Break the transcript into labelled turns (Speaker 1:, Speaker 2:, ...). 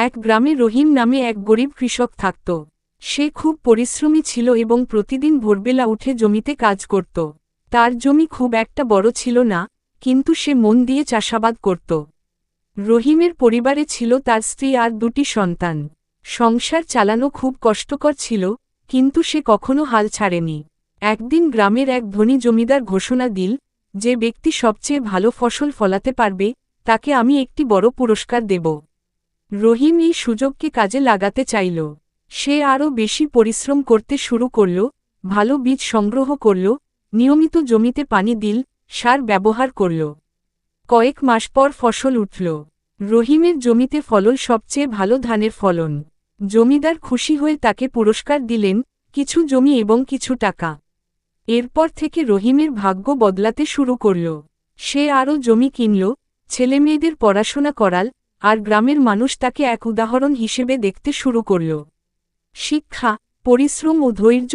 Speaker 1: এক গ্রামে রহিম নামে এক গরিব কৃষক থাকত। সে খুব পরিশ্রমী ছিল এবং প্রতিদিন ভোরবেলা উঠে জমিতে কাজ করত। তার জমি খুব একটা বড় ছিল না, কিন্তু সে মন দিয়ে চাষাবাদ করত। রহিমের পরিবারে ছিল তার স্ত্রী আর 2টি সন্তান। সংসার চালানো খুব কষ্টকর ছিল, কিন্তু সে কখনো হাল ছাড়েনি। একদিন গ্রামের এক ধনী জমিদার ঘোষণা দিল, যে ব্যক্তি সবচেয়ে ভালো ফসল ফলাতে পারবে, তাকে আমি একটি বড় পুরস্কার দেব। রহিম এই সুযোগকে কাজে লাগাতে চাইল। সে আরও বেশি পরিশ্রম করতে শুরু করল, ভালো বীজ সংগ্রহ করল, নিয়মিত জমিতে পানি দিল, সার ব্যবহার করল। কয়েক মাস পর ফসল উঠল। রহিমের জমিতে ফলল সবচেয়ে ভালো ধানের ফলন। জমিদার খুশি হয়ে তাকে পুরস্কার দিলেন, কিছু জমি এবং কিছু টাকা। এরপর থেকে রহিমের ভাগ্য বদলাতে শুরু করল। সে আরও জমি কিনল, ছেলেমেয়েদের পড়াশোনা করাল, আর গ্রামের মানুষ তাকে এক উদাহরণ হিসেবে দেখতে শুরু করল। শিক্ষা, পরিশ্রম ও ধৈর্য